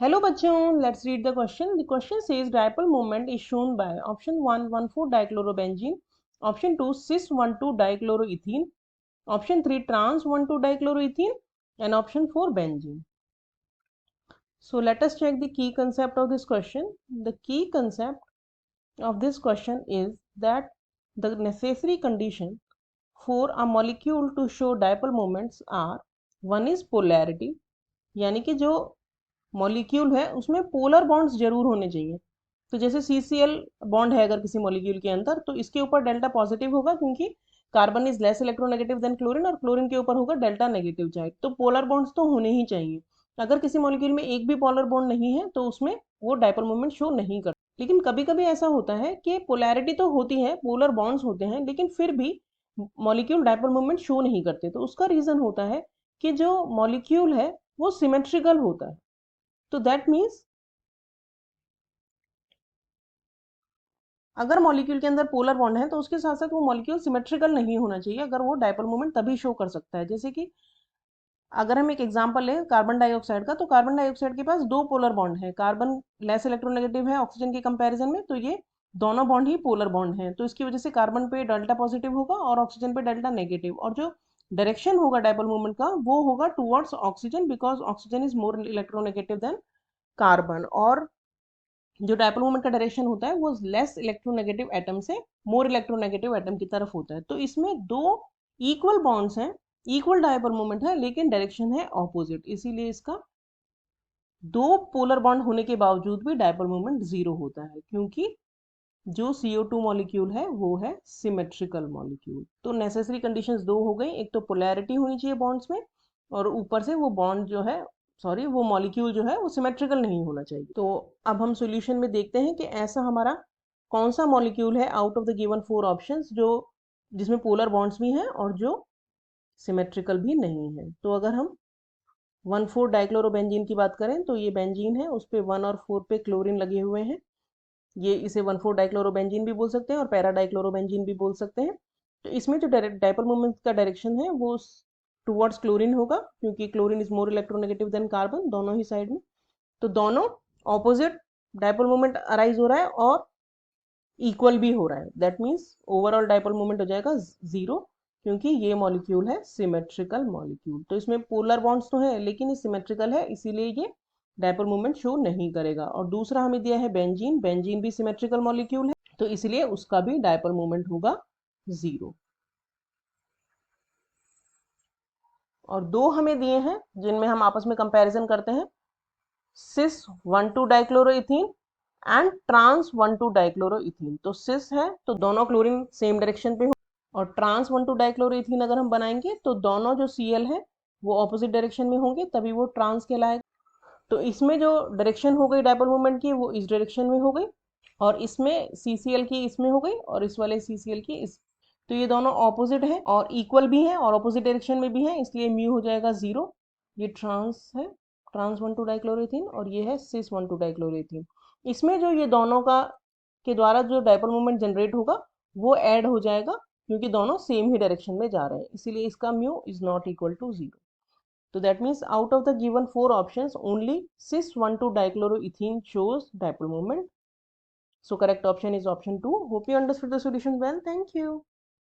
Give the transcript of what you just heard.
Hello bachon, let's read the question. The question says dipole moment is shown by option 1 1,4-dichlorobenzene, option 2 cis-1,2-dichloroethene, option 3 trans-1,2-dichloroethene, and option 4 benzene. So let us check the key concept of this question. The key concept of this question is that the necessary condition for a molecule to show dipole moments are, one is polarity, यानी कि जो molecule है उसमें polar bonds जरूर होने चाहिए। तो जैसे CCl बॉन्ड है अगर किसी मॉलिक्यूल के अंदर, तो इसके ऊपर डेल्टा पॉजिटिव होगा क्योंकि carbon is less electronegative than chlorine, और क्लोरीन के ऊपर होगा डेल्टा नेगेटिव चार्ज। तो पोलर बॉन्ड्स तो होने ही चाहिए। अगर किसी मॉलिक्यूल में एक भी पोलर बॉन्ड नहीं है तो उसमें वो डाइपोल मोमेंट शो नहीं करता। लेकिन कभी कभी ऐसा होता है कि पोलैरिटी तो होती है, पोलर बॉन्ड्स होते हैं, लेकिन फिर भी मॉलिक्यूल डाइपोल मोमेंट शो नहीं करते। तो उसका रीजन होता है कि जो मॉलिक्यूल है वो सिमेट्रिकल होता है। तो दैट मीन्स अगर मॉलिक्यूल के अंदर पोलर बॉन्ड है तो उसके साथ साथ वो मॉलिक्यूल सिमेट्रिकल नहीं होना चाहिए, अगर वो डाइपोल मोमेंट तभी शो कर सकता है। जैसे कि अगर हम एक एग्जांपल लें कार्बन डाइऑक्साइड का, तो कार्बन डाइऑक्साइड के पास दो पोलर बॉन्ड है, कार्बन लेस इलेक्ट्रोनेगेटिव है ऑक्सीजन के कंपैरिजन में, तो ये दोनों बॉन्ड ही पोलर बॉन्ड हैं। तो इसकी वजह से कार्बन पे डेल्टा पॉजिटिव होगा और ऑक्सीजन पे डेल्टा नेगेटिव, और जो डायरेक्शन होगा डाइपोल मोमेंट का वो होगा towards oxygen, because oxygen is more electronegative than carbon. और जो डाइपोल मोमेंट का डायरेक्शन होता है वो लेस इलेक्ट्रोनेगेटिव एटम से मोर इलेक्ट्रोनेगेटिव एटम की तरफ होता है। तो इसमें दो इक्वल बॉन्ड्स हैं, इक्वल डाइपोल मोमेंट है, लेकिन डायरेक्शन है ऑपोजिट, इसीलिए इसका दो पोलर बॉन्ड होने के बावजूद भी डाइपोल मोमेंट जीरो होता है, क्योंकि जो CO2 मॉलिक्यूल है वो है सिमेट्रिकल मॉलिक्यूल। तो नेसेसरी कंडीशंस दो हो गई, एक तो पोलैरिटी होनी चाहिए बॉन्ड्स में, और ऊपर से वो बॉन्ड जो है, सॉरी, वो मॉलिक्यूल जो है वो सिमेट्रिकल नहीं होना चाहिए। तो अब हम सॉल्यूशन में देखते हैं कि ऐसा हमारा कौन सा मॉलिक्यूल है out of the given 4 options जो जिसमें पोलर बॉन्ड्स भी हैं और जो सिमेट्रिकल भी नहीं है। तो अगर हम 1,4-डाइक्लोरोबेंजीन की बात करें तो ये बेंजीन है, उस पर 1 और 4 पे क्लोरीन लगे हुए हैं। ये इसे 1,4-डाइक्लोरोबेंजीन भी बोल सकते हैं और पैरा डाइक्लोरोबेंजीन भी बोल सकते हैं। तो इसमें जो डाइपोल मोमेंट का डायरेक्शन है वो टुवर्ड्स क्लोरीन होगा, क्योंकि chlorine is more electronegative than carbon दोनों ही साइड में। तो दोनों ऑपोजिट डाइपोल मोमेंट अराइज हो रहा है और इक्वल भी हो रहा है। That means overall dipole moment हो जाएगा जीरो, क्योंकि ये मॉलिक्यूल है सिमेट्रिकल मॉलिक्यूल। तो इसमें पोलर बॉन्ड्स तो है लेकिन ये सिमेट्रिकल है, इसीलिए ये डाइपोल मोमेंट शो नहीं करेगा। और दूसरा हमें दिया है बेंजीन, बेंजीन भी सिमेट्रिकल मॉलिक्यूल है, तो इसलिए उसका भी डाइपोल मोमेंट होगा जीरो। और दो हमें दिए हैं जिनमें हम आपस में कंपैरिजन करते हैं, सिस 1,2-डाइक्लोरोइथीन एंड ट्रांस 1,2-डाइक्लोरोइथीन। तो सिस है तो दोनों क्लोरीन सेम डायरेक्शन पे हो, और ट्रांस 1,2-डाइक्लोरोइथीन अगर हम बनाएंगे तो दोनों जो Cl है वो ऑपोजिट डायरेक्शन में होंगे, तभी वो ट्रांस कहलाएगा। तो इसमें जो डायरेक्शन हो गई डाइपोल मोमेंट की वो इस डायरेक्शन में हो गई, और इसमें CCl की इसमें हो गई, और इस वाले CCl की इस। तो ये दोनों ऑपोजिट है और इक्वल भी है और ऑपोजिट डायरेक्शन में भी है, इसलिए म्यू हो जाएगा जीरो। ये ट्रांस है, ट्रांस 1,2-डाइक्लोरोइथीन, और ये है सिस 1,2-डाइक्लोरोइथीन। इसमें जो ये दोनों का के द्वारा जो डाइपोल मोमेंट जनरेट होगा वो ऐड हो जाएगा, क्योंकि दोनों सेम ही डायरेक्शन में जा रहे हैं, इसीलिए इसका mu is not equal to zero. So that means out of the given 4 options, only cis-1,2-dichloroethene shows dipole moment. So correct option is option 2. Hope you understood the solution well. Thank you.